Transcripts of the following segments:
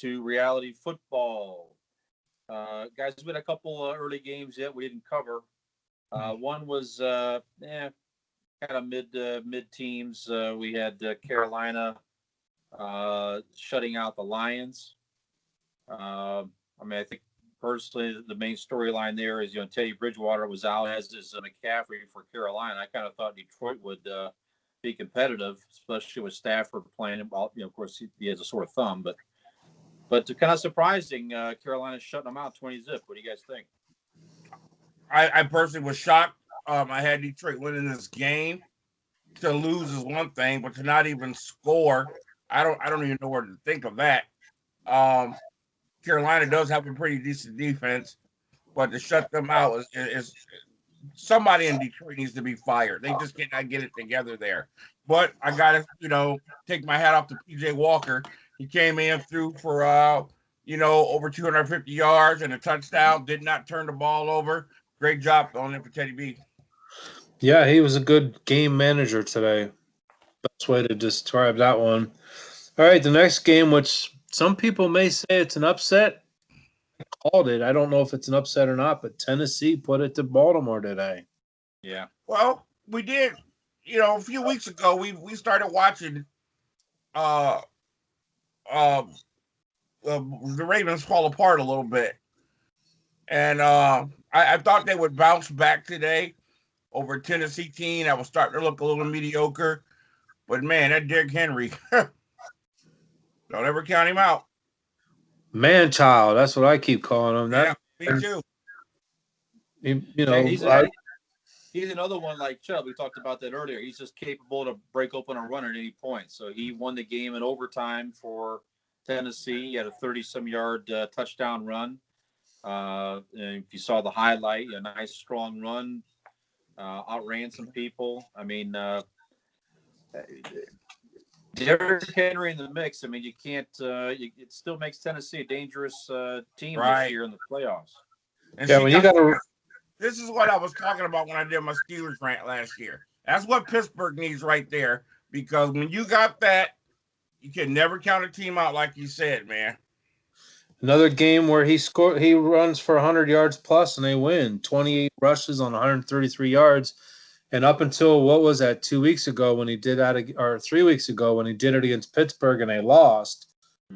to reality football. Guys, we had a couple early games yet we didn't cover. One was kind of mid teams. We had Carolina shutting out the Lions. I think personally the main storyline there is Teddy Bridgewater was out, as is McCaffrey for Carolina. I kind of thought Detroit would be competitive, especially with Stafford playing. Well, of course he has a sore thumb, but kind of surprising. Carolina shutting them out 20-zip. What do you guys think? I personally was shocked. I had Detroit winning this game. To lose is one thing, but to not even score, I don't even know where to think of that. Carolina does have a pretty decent defense, but to shut them out is somebody in Detroit needs to be fired. They just cannot get it together there. But I got to, take my hat off to PJ Walker. He came in through for over 250 yards and a touchdown. Did not turn the ball over. Great job on it for Teddy B. Yeah, he was a good game manager today. Best way to describe that one. All right, the next game, which some people may say it's an upset. I called it. I don't know if it's an upset or not, but Tennessee put it to Baltimore today. Yeah. Well, we did. A few weeks ago, we started watching the Ravens fall apart a little bit. And I thought they would bounce back today over a Tennessee team that was starting to look a little mediocre. But, man, that Derrick Henry, don't ever count him out. Man-child, that's what I keep calling him. Yeah, me too. He's another one like Chubb. We talked about that earlier. He's just capable to break open a run at any point. So he won the game in overtime for Tennessee. He had a 30-some yard touchdown run. And if you saw the highlight, a nice strong run, outran some people. Derrick Henry in the mix. You can't. It still makes Tennessee a dangerous team this year in the playoffs. And yeah, this is what I was talking about when I did my Steelers rant last year. That's what Pittsburgh needs right there, because when you got that, you can never count a team out, like you said, man. Another game where he runs for 100 yards plus and they win. 28 rushes on 133 yards. And up until, what was that, 2 weeks ago when he did that, or 3 weeks ago when he did it against Pittsburgh and they lost,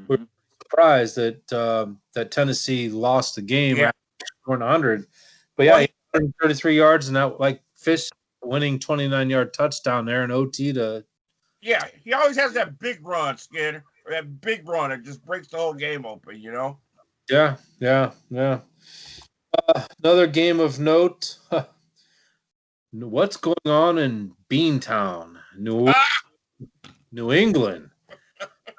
we were surprised that Tennessee lost the game after scoring 100. But yeah, 133 yards and that, like, Fish winning 29-yard touchdown there in OT to. Yeah, he always has that big run, Skinner, or that big run that just breaks the whole game open, Yeah. Another game of note. What's going on in Beantown, New England?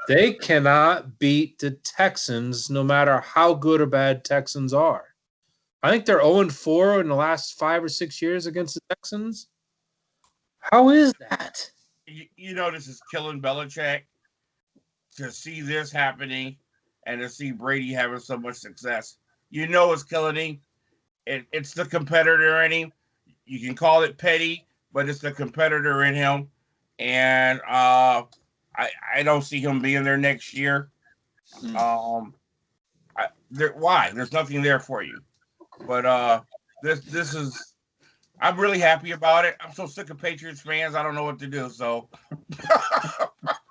They cannot beat the Texans no matter how good or bad Texans are. I think they're 0-4 in the last 5 or 6 years against the Texans. How is that? This is killing Belichick to see this happening and to see Brady having so much success. It's killing him. It's the competitor in him. You can call it petty, but it's the competitor in him. And I don't see him being there next year. Why? There's nothing there for you. But this is, I'm really happy about it. I'm so sick of Patriots fans. I don't know what to do. So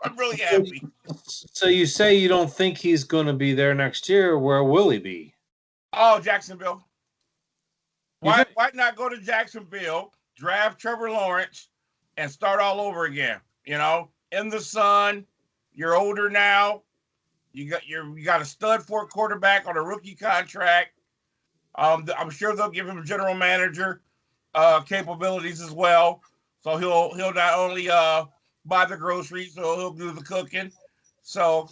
I'm really happy. So you say you don't think he's going to be there next year. Where will he be? Oh, Jacksonville. Why not go to Jacksonville, draft Trevor Lawrence, and start all over again? In the sun. You're older now. You got a stud for a quarterback on a rookie contract. I'm sure they'll give him general manager capabilities as well. So he'll not only buy the groceries, so he'll do the cooking. So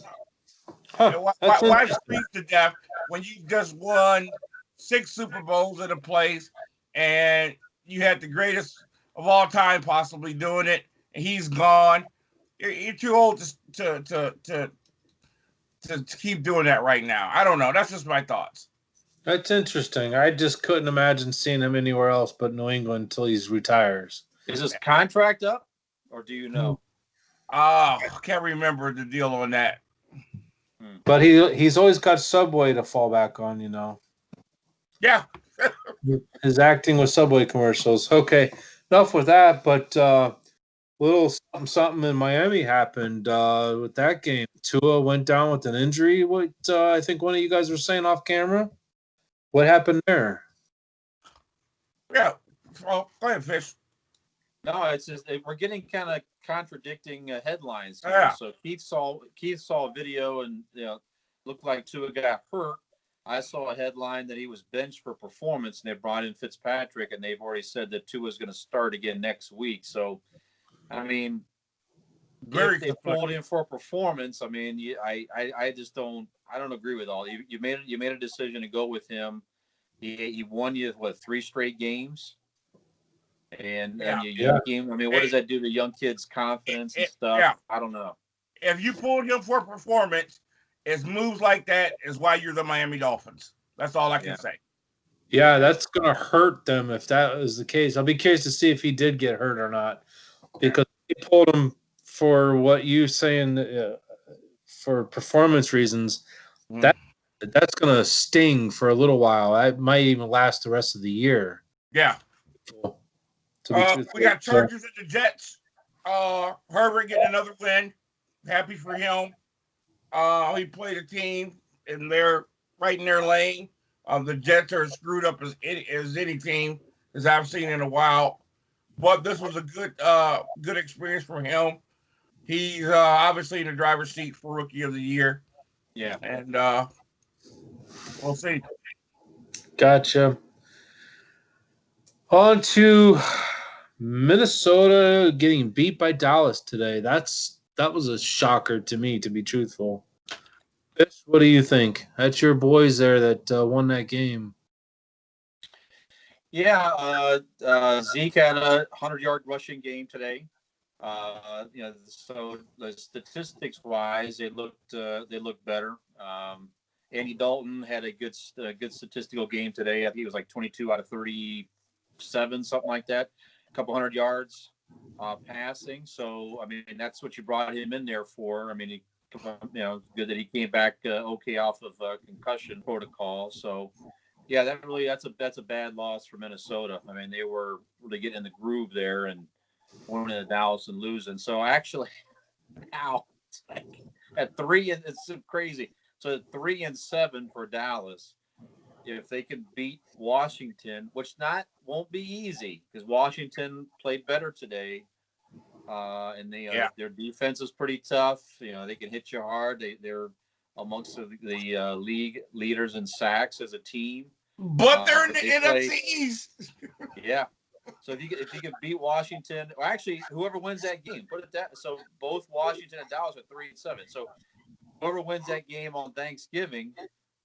why freeze to death when you just won 6 Super Bowls in a place and you had the greatest of all time possibly doing it, and he's gone? You're too old to keep doing that right now. I don't know. That's just my thoughts. That's interesting. I just couldn't imagine seeing him anywhere else but New England until he retires. Is his contract up, or do you know? I can't remember the deal on that. But he's always got Subway to fall back on, you know. Yeah. His acting with Subway commercials. Okay, enough with that. But little something in Miami happened with that game. Tua went down with an injury. What I think one of you guys were saying off camera. What happened there? Yeah. Well, go ahead, Fish. No, it's just we're getting kind of contradicting headlines here. Yeah. So Keith saw a video and looked like Tua got hurt. I saw a headline that he was benched for performance, and they brought in Fitzpatrick, and they've already said that Tua is going to start again next week. So, I mean, if they pulled in for performance, I mean, I just don't agree with all. You made a decision to go with him. He won you 3 straight games. And young game. I mean, what does that do to young kids' confidence and stuff? Yeah. I don't know. If you pulled him for performance, it's moves like that is why you're the Miami Dolphins. That's all I can say. Yeah, that's going to hurt them if that is the case. I'll be curious to see if he did get hurt or not, because he pulled him for what you saying for performance reasons. That's going to sting for a little while. It might even last the rest of the year. Yeah. We got Chargers and the Jets. Herbert getting another win. Happy for him. He played a team, and they're right in their lane. The Jets are as screwed up as any team as I've seen in a while. But this was a good experience for him. He's obviously in the driver's seat for Rookie of the Year. Yeah. And we'll see. Gotcha. On to Minnesota getting beat by Dallas today. That was a shocker to me, to be truthful. Fish, what do you think? That's your boys there that won that game. Yeah, Zeke had a 100-yard rushing game today. So the statistics wise, they looked better. Andy Dalton had a good statistical game today. I think it was like 22 out of 37, something like that. A couple 100 yards passing. So I mean, that's what you brought him in there for. I mean, good that he came back okay off of concussion protocol. So yeah, that's a bad loss for Minnesota. I mean, they were really getting in the groove there and winning to Dallas and losing. So actually, now at 3, it's so crazy. So 3-7 for Dallas. If they can beat Washington, which won't be easy because Washington played better today, and their defense is pretty tough. They can hit you hard. They're amongst the league leaders in sacks as a team. But they're in the NFC East. Yeah. So if you can beat Washington, or actually whoever wins that game, put it that. So both Washington and Dallas are 3-7. So whoever wins that game on Thanksgiving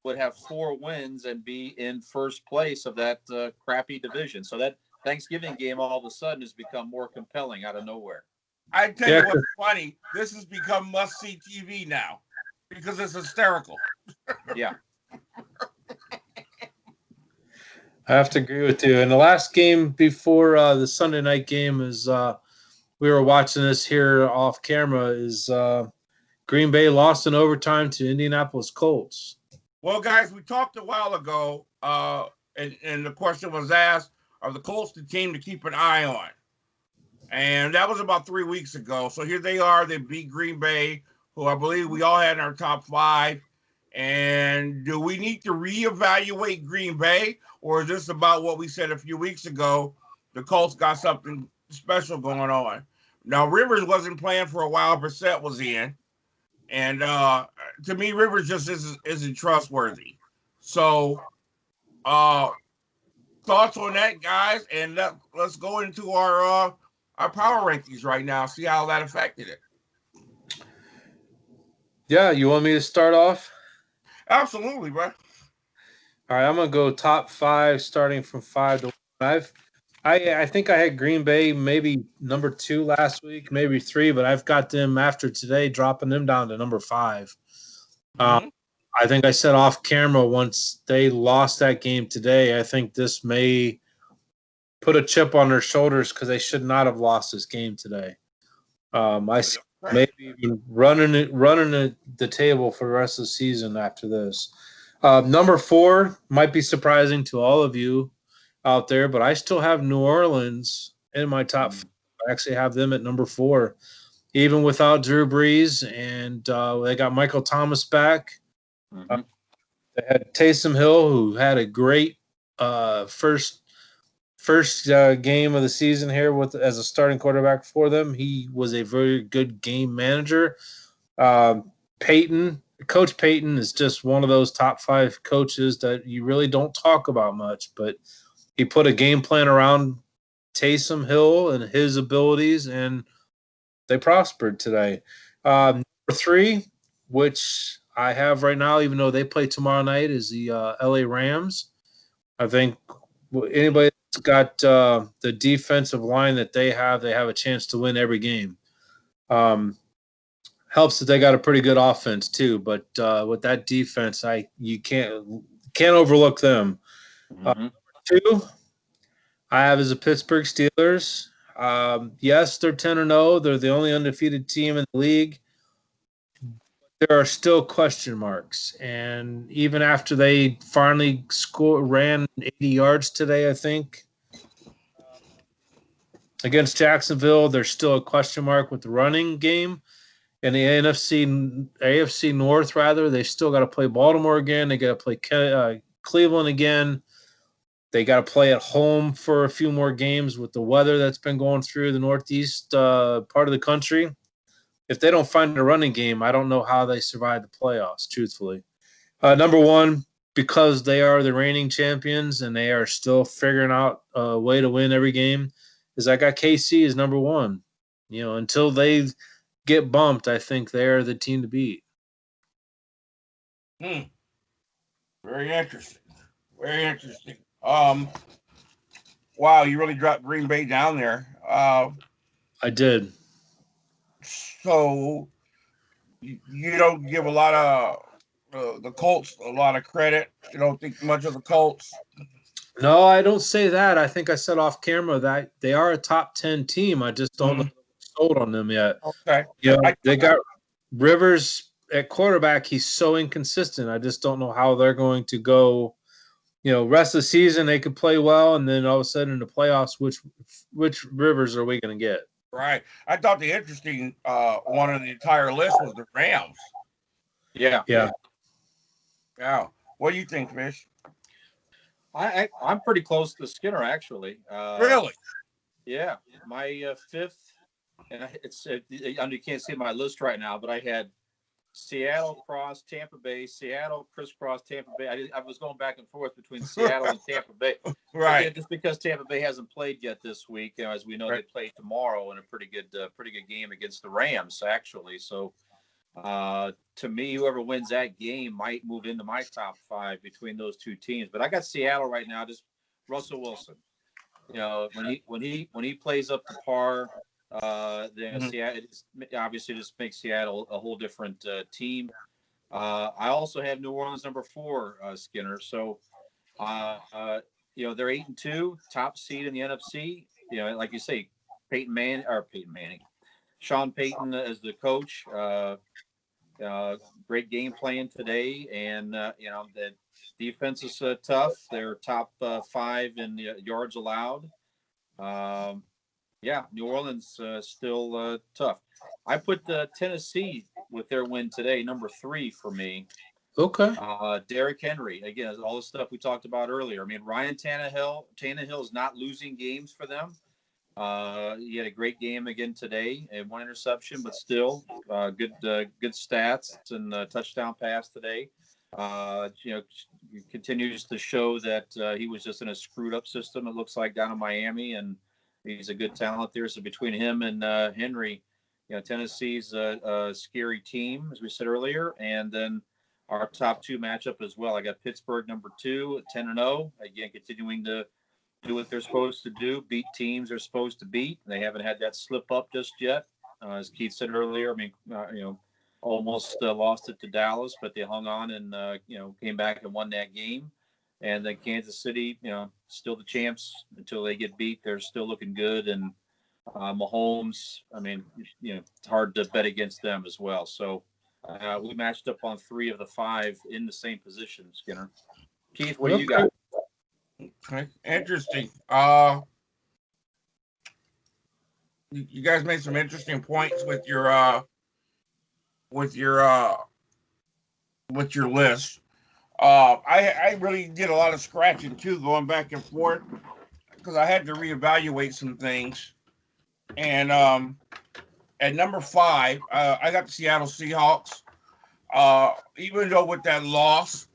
would have 4 wins and be in first place of that crappy division. So that Thanksgiving game all of a sudden has become more compelling out of nowhere. I tell you what's funny. This has become must-see TV now because it's hysterical. Yeah. I have to agree with you. And the last game before the Sunday night game is we were watching this here off camera is Green Bay lost in overtime to Indianapolis Colts. Well, guys, we talked a while ago, and the question was asked, are the Colts the team to keep an eye on? And that was about 3 weeks ago. So here they are. They beat Green Bay, who I believe we all had in our top 5. And do we need to reevaluate Green Bay, or is this about what we said a few weeks ago? The Colts got something special going on. Now, Rivers wasn't playing for a while. Brissett was in. And to me, Rivers just isn't trustworthy. So thoughts on that, guys? And let's go into our power rankings right now, see how that affected it. Yeah, you want me to start off? Absolutely, bro. All right, I'm gonna go top 5, starting from 5 to 1. I think I had Green Bay maybe number 2 last week, maybe 3, but I've got them after today dropping them down to number 5. I think I said off camera once they lost that game today. I think this may put a chip on their shoulders because they should not have lost this game today. I see maybe even the table for the rest of the season after this. Number 4 might be surprising to all of you out there, but I still have New Orleans in my top 5. I actually have them at number 4, even without Drew Brees, and they got Michael Thomas back. Mm-hmm. They had Taysom Hill, who had a great first game of the season here as a starting quarterback for them. He was a very good game manager. Coach Payton is just one of those top 5 coaches that you really don't talk about much, but he put a game plan around Taysom Hill and his abilities, and they prospered today. Number 3, which I have right now, even though they play tomorrow night, is the LA Rams. I think anybody that's got the defensive line that they have a chance to win every game. Helps that they got a pretty good offense too, but with that defense, you can't overlook them. Mm-hmm. 2, I have as the Pittsburgh Steelers. Yes, they're 10-0. They're the only undefeated team in the league. There are still question marks, and even after they finally ran 80 yards today, I think against Jacksonville, there's still a question mark with the running game. In the AFC North, rather, they still got to play Baltimore again. They got to play Cleveland again. They got to play at home for a few more games with the weather that's been going through the Northeast part of the country. If they don't find a running game, I don't know how they survive the playoffs, truthfully. Number 1, because they are the reigning champions and they are still figuring out a way to win every game, is I got KC as number 1. Until they get bumped, I think they're the team to beat. Very interesting. Very interesting. Wow, you really dropped Green Bay down there. I did. So you don't give a lot of the Colts a lot of credit. You don't think much of the Colts. No, I don't say that. I think I said off camera that they are a top 10 team. I just don't know if I'm sold on them yet. Okay. They got Rivers at quarterback. He's so inconsistent. I just don't know how they're going to go. Rest of the season they could play well, and then all of a sudden in the playoffs, which Rivers are we going to get? Right. I thought the interesting one on the entire list was the Rams. Yeah. What do you think, Fish? I'm pretty close to Skinner, actually. Really? Yeah. My 5th, and you can't see my list right now, but I had Seattle cross Tampa Bay, Seattle crisscross Tampa Bay. I was going back and forth between Seattle and Tampa Bay. Right. Again, just because Tampa Bay hasn't played yet this week, as we know, They play tomorrow in a pretty good game against the Rams, actually. So, to me, whoever wins that game might move into my top 5 between those two teams. But I got Seattle right now. Just Russell Wilson. When he plays up to par. Seattle obviously just makes Seattle a whole different team. I also have New Orleans number 4, Skinner. So, they're 8-2, top seed in the NFC. Like you say, Peyton Manning, Sean Payton as the coach. Great game plan today, and the defense is tough. They're top 5 in yards allowed. New Orleans still tough. I put Tennessee with their win today, number 3 for me. Okay. Derrick Henry, again, all the stuff we talked about earlier. I mean, Ryan Tannehill is not losing games for them. He had a great game again today, and 1 interception, but still good stats and touchdown pass today. Continues to show that he was just in a screwed up system, it looks like, down in Miami, and he's a good talent there. So between him and Henry, Tennessee's a scary team, as we said earlier. And then our top 2 matchup as well. I got Pittsburgh number 2 at 10-0. Again, continuing to do what they're supposed to do, beat teams they're supposed to beat. They haven't had that slip up just yet. As Keith said earlier, I mean, almost lost it to Dallas, but they hung on and, came back and won that game. And then Kansas City, still the champs until they get beat. They're still looking good. And Mahomes. I mean, it's hard to bet against them as well. So we matched up on 3 of the 5 in the same position, Skinner. Keith, what do you got? Okay. Interesting. You guys made some interesting points with your list. I really did a lot of scratching too, going back and forth, because I had to reevaluate some things. And at number 5, I got the Seattle Seahawks. Even though with that loss,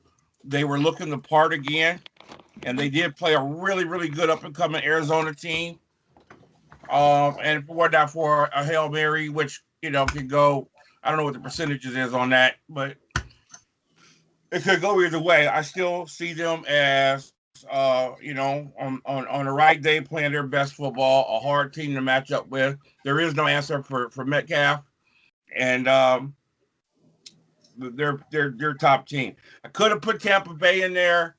they were looking the part again, and they did play a really, really good up-and-coming Arizona team. And if it were not for a Hail Mary, which, could go, I don't know what the percentages is on that, but it could go either way. I still see them as, on the right day playing their best football, a hard team to match up with. There is no answer for Metcalf, and they're top team. I could have put Tampa Bay in there.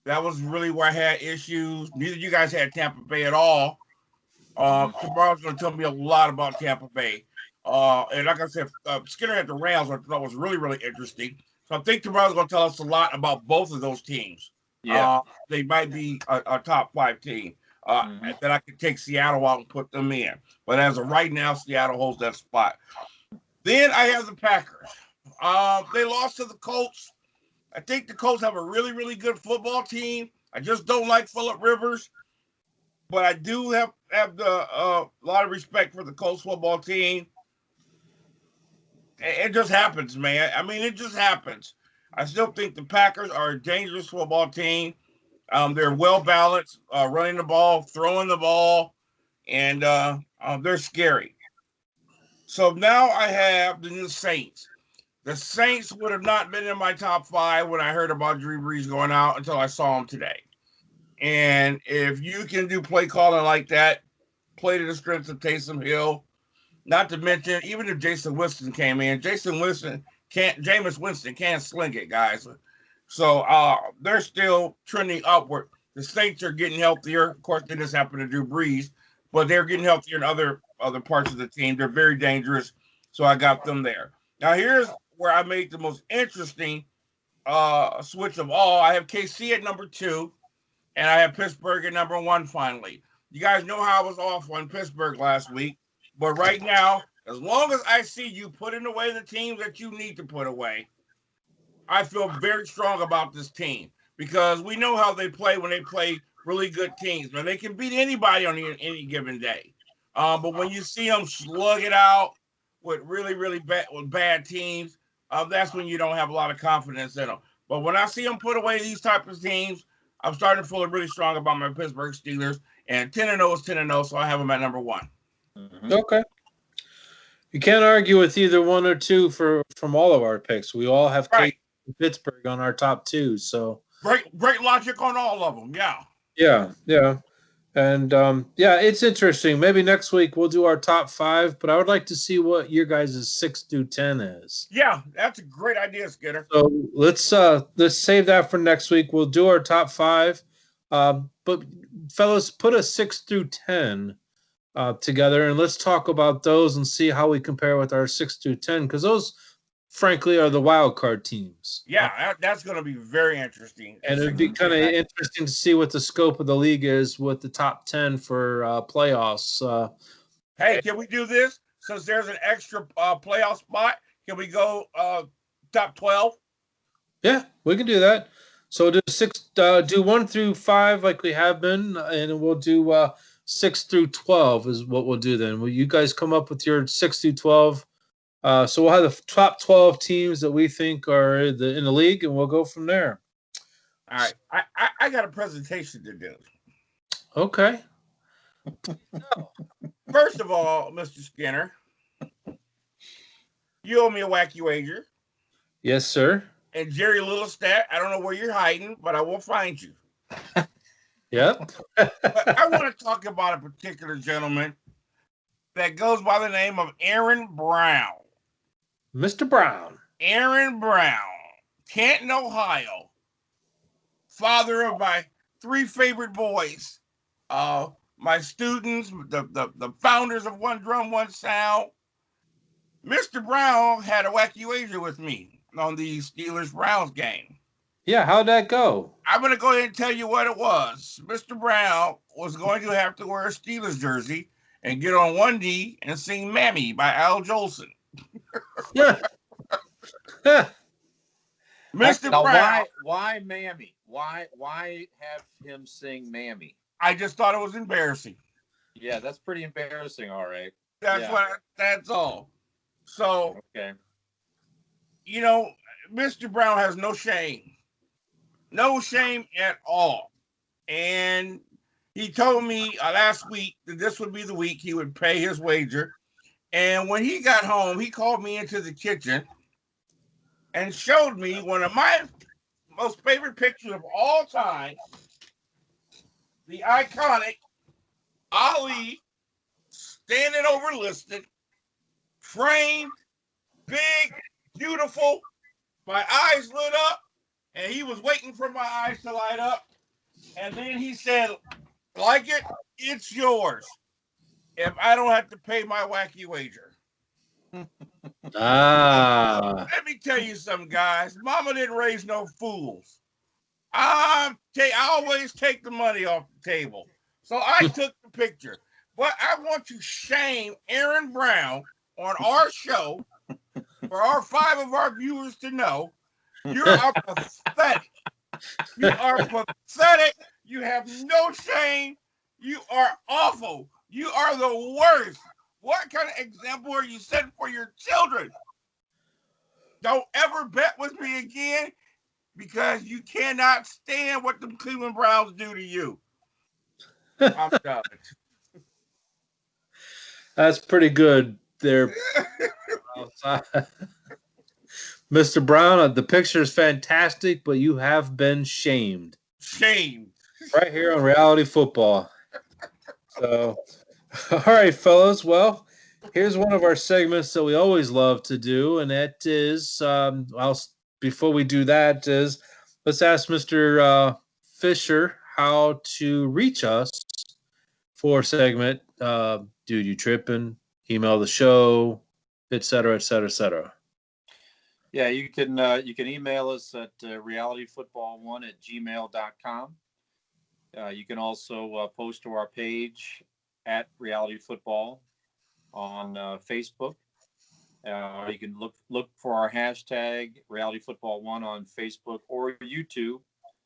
That was really where I had issues. Neither of you guys had Tampa Bay at all. Tomorrow's going to tell me a lot about Tampa Bay. And like I said, Skinner had the Rams, which I thought was really, really interesting. So I think tomorrow's going to tell us a lot about both of those teams. Yeah. They might be a top 5 team that I could take Seattle out and put them in. But as of right now, Seattle holds that spot. Then I have the Packers. They lost to the Colts. I think the Colts have a really, really good football team. I just don't like Phillip Rivers. But I do have a lot of respect for the Colts football team. It just happens, man. I mean, it just happens. I still think the Packers are a dangerous football team. They're well balanced, running the ball, throwing the ball, and they're scary. So now I have the New Saints. The Saints would have not been in my top 5 when I heard about Drew Brees going out until I saw him today. And if you can do play calling like that, play to the strengths of Taysom Hill, not to mention, even if Jameis Winston came in, Jameis Winston can't sling it, guys. So they're still trending upward. The Saints are getting healthier. Of course, they just happen to do Breeze, but they're getting healthier in other parts of the team. They're very dangerous. So I got them there. Now, here's where I made the most interesting switch of all. I have KC at number 2, and I have Pittsburgh at number 1 finally. You guys know how I was off on Pittsburgh last week. But right now, as long as I see you putting away the teams that you need to put away, I feel very strong about this team, because we know how they play when they play really good teams. Now, they can beat anybody on any given day. But when you see them slug it out with really, really bad teams, that's when you don't have a lot of confidence in them. But when I see them put away these type of teams, I'm starting to feel really strong about my Pittsburgh Steelers. And 10-0 is 10-0, so I have them at number 1. Mm-hmm. Okay. You can't argue with either 1 or 2 from all of our picks. We all have Right. Pittsburgh on our top 2. So great logic on all of them. Yeah. Yeah. And it's interesting. Maybe next week we'll do our top 5, but I would like to see what your guys' 6 through 10 is. Yeah, that's a great idea, Skinner. So let's save that for next week. We'll do our top 5. But fellas, put a 6 through 10 together, and let's talk about those and see how we compare with our 6 through 10, because those, frankly, are the wild card teams. Yeah, that's going to be very interesting. And it'd be kind of interesting to see what the scope of the league is with the top 10 for playoffs. Hey, can we do this? Since there's an extra playoff spot, can we go top 12? Yeah, we can do that. So do 1 through 5 like we have been, and we'll do 6 through 12 is what we'll do then. Will you guys come up with your 6 through 12? So we'll have the top 12 teams that we think are in the league, and we'll go from there. All right. I got a presentation to do. Okay. First of all, Mr. Skinner, you owe me a wacky wager. Yes, sir. And Jerry Littlestat, I don't know where you're hiding, but I will find you. Yep. But I want to talk about a particular gentleman that goes by the name of Aaron Brown. Mr. Brown. Aaron Brown, Canton, Ohio. Father of my 3 favorite boys. my students, the founders of One Drum, One Sound. Mr. Brown had a wacky wager with me on the Steelers-Browns game. Yeah, how'd that go? I'm going to go ahead and tell you what it was. Mr. Brown was going to have to wear a Steelers jersey and get on one knee and sing Mammy by Al Jolson. Yeah. Mr. Now, Brown. why Mammy? Why have him sing Mammy? I just thought it was embarrassing. Yeah, that's pretty embarrassing. All right. That's all. So, okay. You know, Mr. Brown has no shame. No shame at all. And he told me last week that this would be the week he would pay his wager. And when he got home, he called me into the kitchen and showed me one of my most favorite pictures of all time, the iconic Ali standing over listed, framed, big, beautiful. My eyes lit up, and he was waiting for my eyes to light up. And then he said, like it, it's yours if I don't have to pay my wacky wager. Let me tell you something, guys. Mama didn't raise no fools. I always take the money off the table. So I took the picture. But I want to shame Aaron Brown on our show for our 5 of our viewers to know you are pathetic. You are pathetic. You have no shame. You are awful. You are the worst. What kind of example are you setting for your children? Don't ever bet with me again because you cannot stand what the Cleveland Browns do to you. I'm done. That's pretty good there. Mr. Brown, the picture is fantastic, but you have been shamed. Shamed. Right here on Reality Football. So, all right, fellas. Well, here's one of our segments that we always love to do, and that is, before we do that, is let's ask Mr. Fisher how to reach us for a segment. Dude, you tripping? Email the show, et cetera, et cetera, et cetera. Yeah, you can email us at realityfootball1@gmail.com. You can also post to our page at Reality Football on Facebook. You can look for our hashtag Reality Football 1 on Facebook or YouTube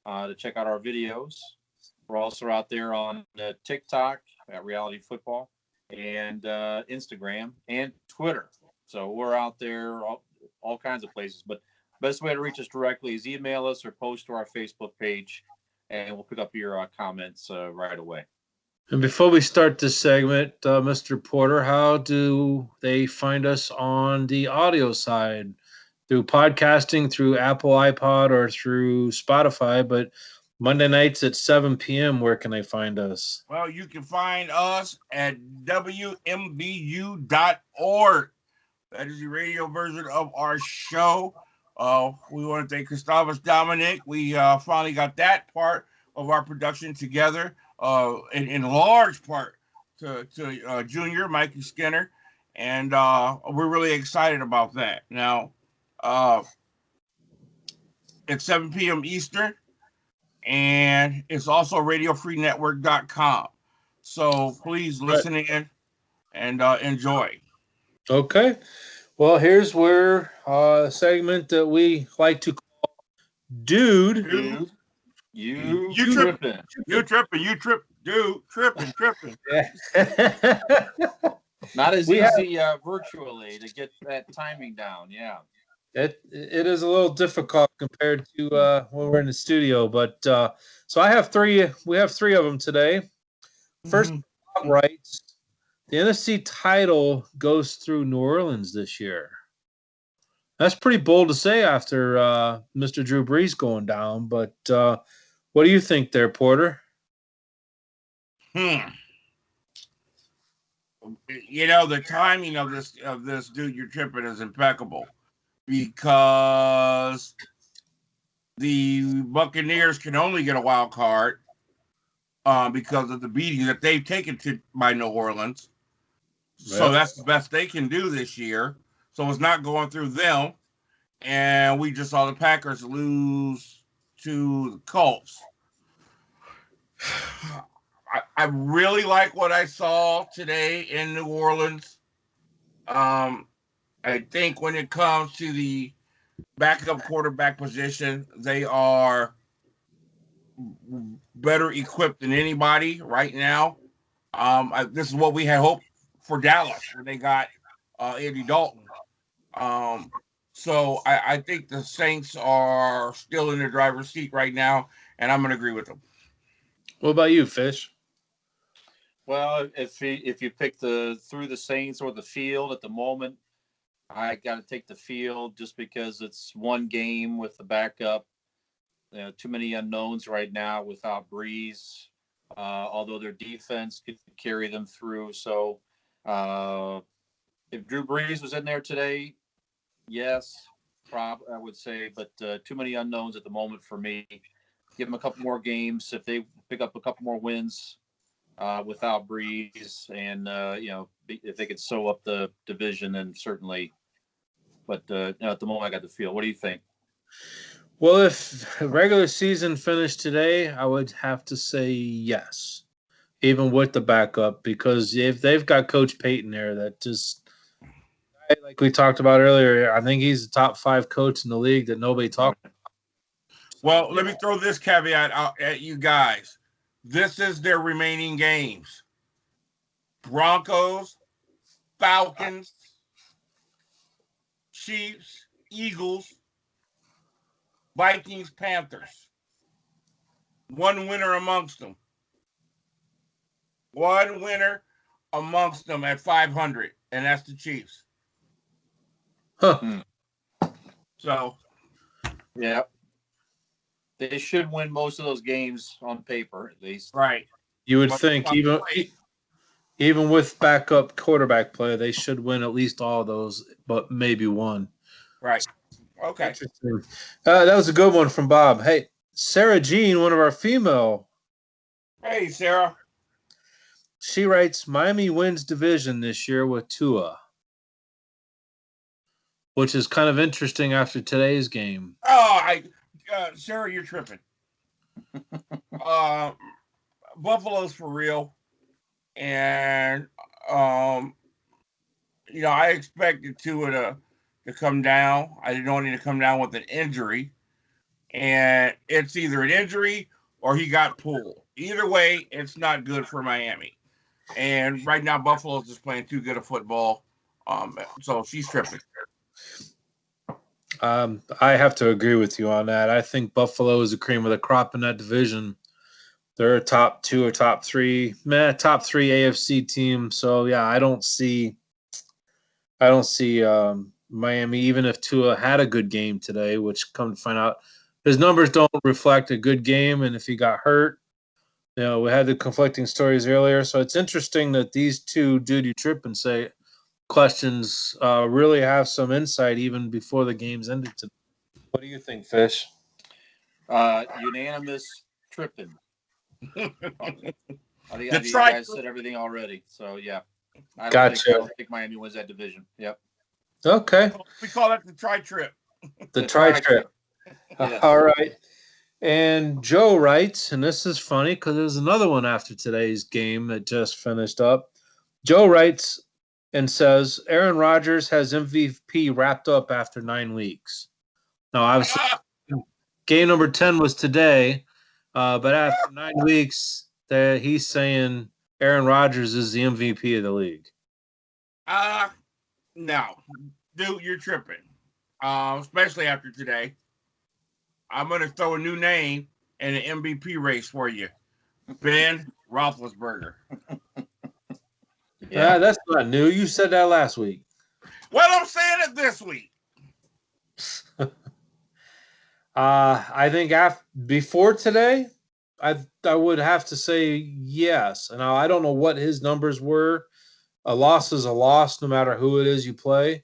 to check out our videos. We're also out there on TikTok at Reality Football and Instagram and Twitter. So we're out there all kinds of places. But best way to reach us directly is email us or post to our Facebook page, and we'll pick up your comments right away. And before we start this segment, Mr. Porter, how do they find us on the audio side? Through podcasting, through Apple iPod, or through Spotify? But Monday nights at 7 p.m., where can they find us? Well, you can find us at WMBU.org. That is the radio version of our show. We want to thank Gustavus Dominic. We finally got that part of our production together, in large part to Junior, Mikey Skinner. And we're really excited about that. Now, it's 7 p.m. Eastern, and it's also RadioFreeNetwork.com. So please listen in and enjoy. Okay. Well, here's where a segment that we like to call Dude. You tripping. You tripping. Dude, tripping. Yeah. Not as easy virtually to get that timing down. Yeah. It is a little difficult compared to when we're in the studio, but so I have three. We have 3 of them today. First, writes, the NFC title goes through New Orleans this year. That's pretty bold to say after Mr. Drew Brees going down, but what do you think there, Porter? You know, the timing of this Dude You're Tripping is impeccable because the Buccaneers can only get a wild card, because of the beating that they've taken by New Orleans. So Yeah. that's the best they can do this year. So it's not going through them. And we just saw the Packers lose to the Colts. I really like what I saw today in New Orleans. I think when it comes to the backup quarterback position, they are better equipped than anybody right now. This is what we had hoped for Dallas when they got Andy Dalton. So I think the Saints are still in the driver's seat right now, and I'm going to agree with them. What about you, Fish? Well, if you pick through the Saints or the field at the moment, I got to take the field just because it's one game with the backup. Too many unknowns right now without Breeze. Although their defense could carry them through. So if Drew Brees was in there today, yes, I would say, but too many unknowns at the moment for me. Give them a couple more games. If they pick up a couple more wins without Breeze, and if they could sew up the division, then certainly. But at the moment, I got the feel. What do you think? Well, if regular season finished today, I would have to say yes, even with the backup, because if they've got Coach Payton there, that just like we talked about earlier, I think he's the top 5 coach in the league that nobody talked about. Well, let me throw this caveat out at you guys. This is their remaining games: Broncos, Falcons, Chiefs, Eagles, Vikings, Panthers. One winner amongst them. One winner amongst them at 500, and that's the Chiefs. Huh. So, yeah, they should win most of those games on paper, at least. Right. You would think even with backup quarterback play, they should win at least all of those, but maybe one. Right. Okay. Interesting. That was a good one from Bob. Hey, Sarah Jean, one of our female. Hey, Sarah. She writes, Miami wins division this year with Tua, which is kind of interesting after today's game. Oh, Sarah, you're tripping. Buffalo's for real. And, I expected Tua to come down. I didn't want him to come down with an injury. And it's either an injury or he got pulled. Either way, it's not good for Miami. And right now, Buffalo's just playing too good a football. So she's tripping. I have to agree with you on that. I think Buffalo is the cream of the crop in that division. They're a top 2 or top 3 AFC team. So yeah, I don't see Miami, even if Tua had a good game today, which come to find out his numbers don't reflect a good game, and if he got hurt, we had the conflicting stories earlier. So it's interesting that these two Duty Trip and say questions really have some insight even before the game's ended today. What do you think, Fish? Unanimous tripping. I think you guys said everything already. So yeah, I don't think Miami wins that division. Yep. Okay. We call that the tri-trip. The tri-trip. Yes. All right. And Joe writes, and this is funny because there's another one after today's game that just finished up. Joe writes and says, Aaron Rodgers has MVP wrapped up after 9 weeks. Now, obviously, game number 10 was today, but after 9 weeks, he's saying Aaron Rodgers is the MVP of the league. No. Dude, you're tripping. Especially after today. I'm going to throw a new name in an MVP race for you. Ben Roethlisberger. Yeah, that's not new. You said that last week. Well, I'm saying it this week. I think before today, I would have to say yes. And I don't know what his numbers were. A loss is a loss, no matter who it is you play.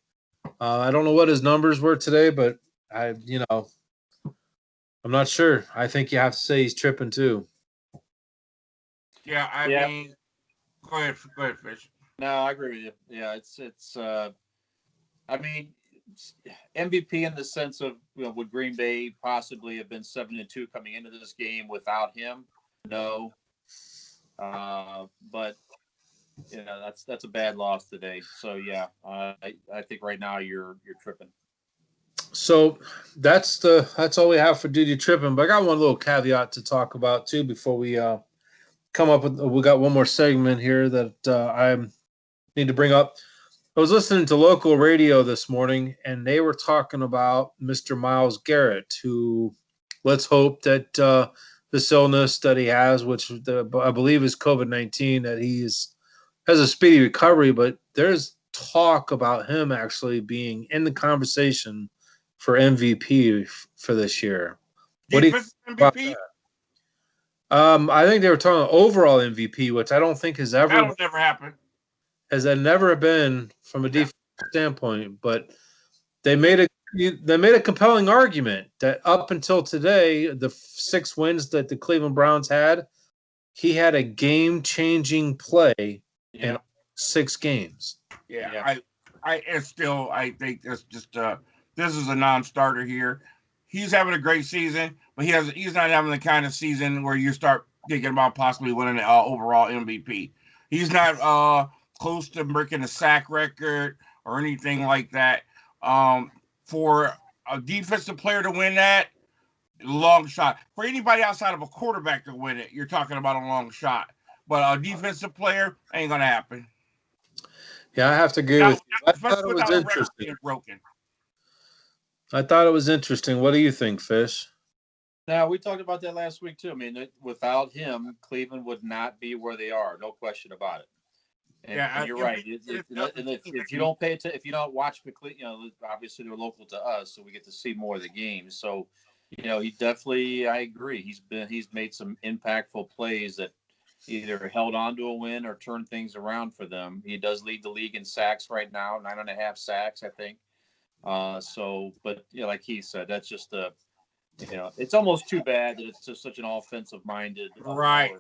I don't know what his numbers were today, but I'm not sure. I think you have to say he's tripping too. Yeah, I Yeah. mean, go ahead, Fish. No, I agree with you. Yeah, it's. I mean, MVP in the sense of would Green Bay possibly have been 7-2 coming into this game without him? No. But that's a bad loss today. So yeah, I think right now you're tripping. So that's all we have for Duty Tripping. But I got one little caveat to talk about too before we come up with. We got one more segment here that I need to bring up. I was listening to local radio this morning, and they were talking about Mr. Myles Garrett, who let's hope that this illness that he has, which I believe is COVID-19, that he has a speedy recovery. But there's talk about him actually being in the conversation for MVP for this year. What do you Defensive think about MVP? that? I think they were talking overall MVP, which I don't think That'll never happen. has never been from a defense standpoint. But they made a compelling argument that up until today, the 6 wins that the Cleveland Browns had, he had a game-changing play in 6 games. Yeah. I think that's just this is a non-starter here. He's having a great season, but he's not having the kind of season where you start thinking about possibly winning the overall MVP. He's not close to breaking a sack record or anything like that. For a defensive player to win that, long shot. For anybody outside of a quarterback to win it, you're talking about a long shot. But a defensive player ain't gonna happen. Yeah, I have to agree with you. I thought it was interesting. Broken. I thought it was interesting. What do you think, Fish? Now, we talked about that last week too. I mean, without him, Cleveland would not be where they are. No question about it. And you're right. If you don't pay attention, if you don't watch McCle, obviously they're local to us, so we get to see more of the games. So, he definitely, I agree. He's made some impactful plays that either held on to a win or turned things around for them. He does lead the league in sacks right now, 9.5 sacks, I think. But like he said, that's just it's almost too bad that it's just such an offensive minded right.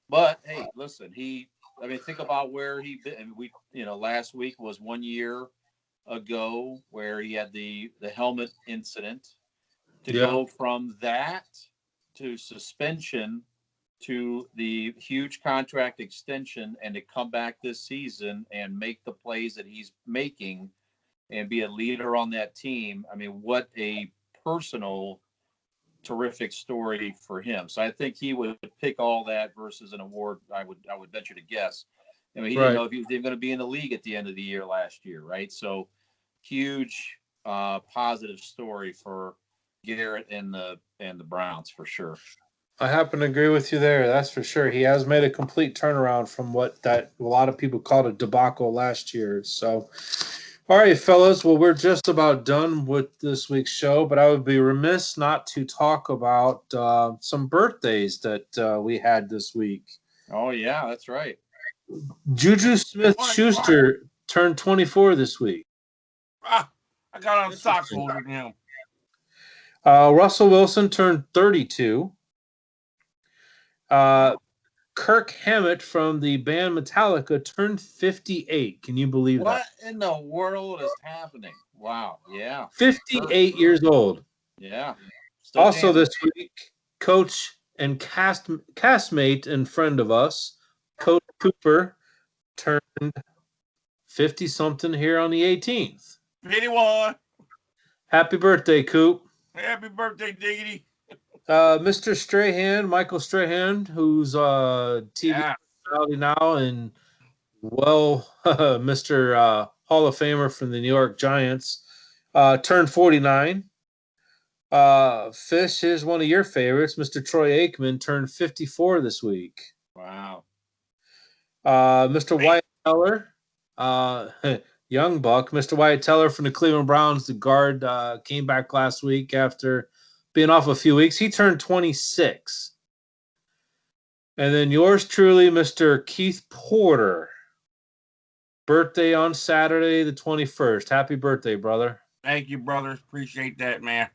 But hey, listen, think about where he been. And we, last week was 1 year ago where he had the helmet incident. To go from that to suspension to the huge contract extension and to come back this season and make the plays that he's making and be a leader on that team. I mean, what a personal, terrific story for him. So I think he would pick all that versus an award. I would venture to guess. I mean, he didn't know if he was even going to be in the league at the end of the year last year, right? So huge positive story for Garrett and the Browns for sure. I happen to agree with you there. That's for sure. He has made a complete turnaround from what that a lot of people called a debacle last year. So, all right, fellas. Well, we're just about done with this week's show, but I would be remiss not to talk about some birthdays that we had this week. Oh, yeah, that's right. Juju Smith-Schuster turned 24 this week. I got on socks older than him. Russell Wilson turned 32. Kirk Hammett from the band Metallica turned 58. Can you believe that? What in the world is happening? Wow. Yeah. 58 years old. Yeah. Also this week, coach and castmate and friend of us, Coach Cooper, turned 50-something here on the 18th. 51. Happy birthday, Coop. Happy birthday, Diggity. Mr. Strahan, Michael Strahan, who's TV personality now, and Mr. Hall of Famer from the New York Giants, turned 49. Fish, here's one of your favorites, Mr. Troy Aikman, turned 54 this week. Wow. Mr. Wyatt Teller, young buck, Mr. Wyatt Teller from the Cleveland Browns, the guard, came back last week after being off a few weeks. He turned 26. And then yours truly, Mr. Keith Porter. Birthday on Saturday, the 21st. Happy birthday, brother. Thank you, brother. Appreciate that, man.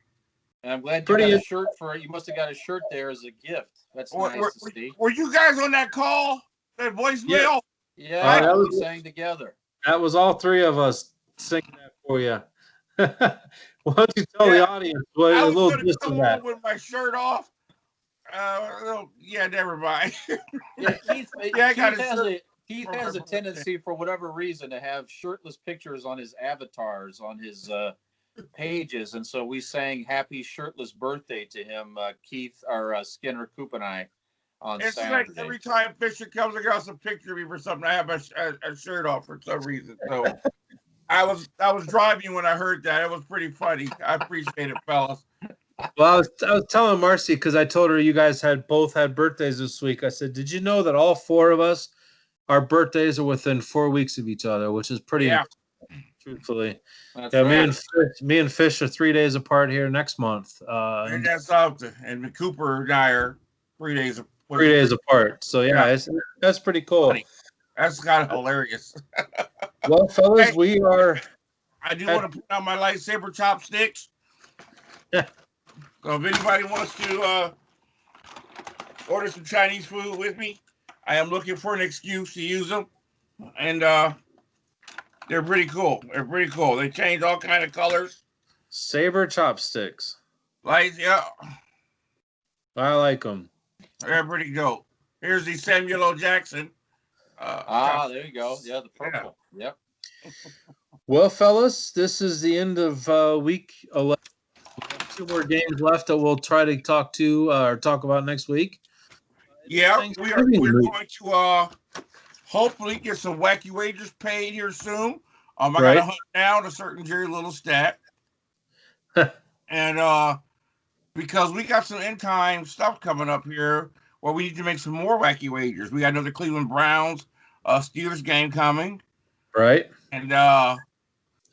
And I'm glad you Pretty- got a shirt for it. You must have got a shirt there as a gift. That's nice to see. Were you guys on that call? That voicemail? Yeah, that we was- sang together. That was all three of us singing that for you. Why don't you tell the Yeah. audience what I a was little going to gist come of on that? with my shirt off. Yeah, never mind. Yeah, Keith, Yeah, I got a has shirt a Keith for has my a tendency, for whatever reason, to have shirtless pictures on his avatars on his pages, and so we sang "Happy Shirtless Birthday" to him, Keith, or Skinner, Coop, and I, on It's Saturday. like every time Fisher comes across a picture of me for something, I have a shirt off for some reason. So I was driving when I heard that. It was pretty funny. I appreciate it, fellas. Well, I was telling Marcy because I told her you guys both had birthdays this week. I said, "Did you know that all four of us, our birthdays are within 4 weeks of each other, which is pretty, Yeah. truthfully." That's Yeah, right. me and Fish are 3 days apart here next month. And that's something. And Cooper and I are 3 days. 3 days apart. So yeah, that's pretty cool. Funny. That's kind of hilarious. Well, fellas, Hey. we are. I do want to put out my lightsaber chopsticks. Yeah. So if anybody wants to order some Chinese food with me, I am looking for an excuse to use them. And they're pretty cool. They're pretty cool. They change all kind of colors. Saber chopsticks. Lights, yeah, I like them. they're pretty dope. Here's the Samuel L. Jackson. There you go. Yeah, the purple. Yep. Well, fellas, this is the end of week 11. We have 2 more games left that we'll try to talk about next week. Yeah, we're Thanksgiving going to hopefully get some wacky wagers paid here soon. I got Right. to hunt down a certain Jerry Little stat. And because we got some end time stuff coming up here where we need to make some more wacky wagers. We got another Cleveland Browns Steelers game coming. Right. And I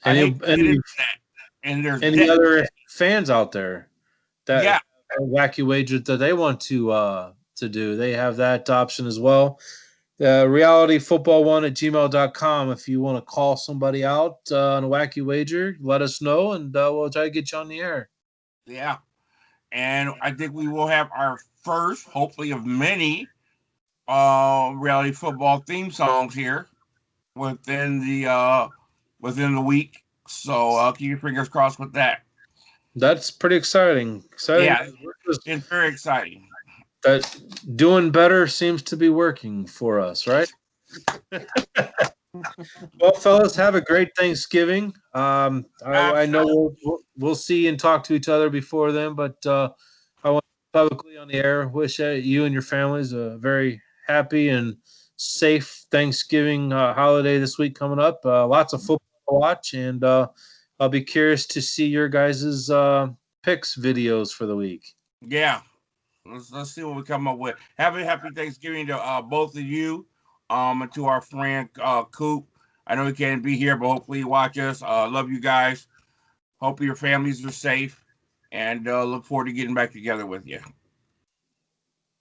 hate to get Any into that. And there's other fans out there that yeah. have wacky wagers that they want to do? They have that option as well. realityfootball1@gmail.com. If you want to call somebody out on a wacky wager, let us know, and we'll try to get you on the air. Yeah. And I think we will have our first, hopefully, of many reality football theme songs here within the week. So keep your fingers crossed with that. That's pretty exciting. Yeah, it's very exciting. That doing better seems to be working for us, right? Well, fellas, have a great Thanksgiving. I know we'll see and talk to each other before then, but I want to publicly on the air wish you and your families a very happy and safe Thanksgiving holiday this week coming up. Lots of football to watch, and I'll be curious to see your guys' picks videos for the week. Yeah. Let's see what we come up with. Have a happy Thanksgiving to both of you, and to our friend Coop. I know he can't be here, but hopefully you watch us. Love you guys. Hope your families are safe, and look forward to getting back together with you.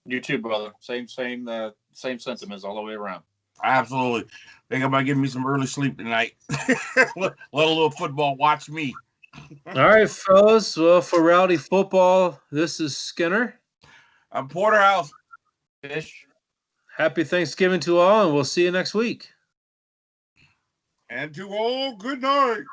You too, brother. Same sentiments all the way around. Absolutely. Think about giving me some early sleep tonight. Let a little football watch me. All right, fellas. Well, for Rowdy Football, this is Skinner. I'm Porterhouse. Fish. Happy Thanksgiving to all, and we'll see you next week. And to all, good night.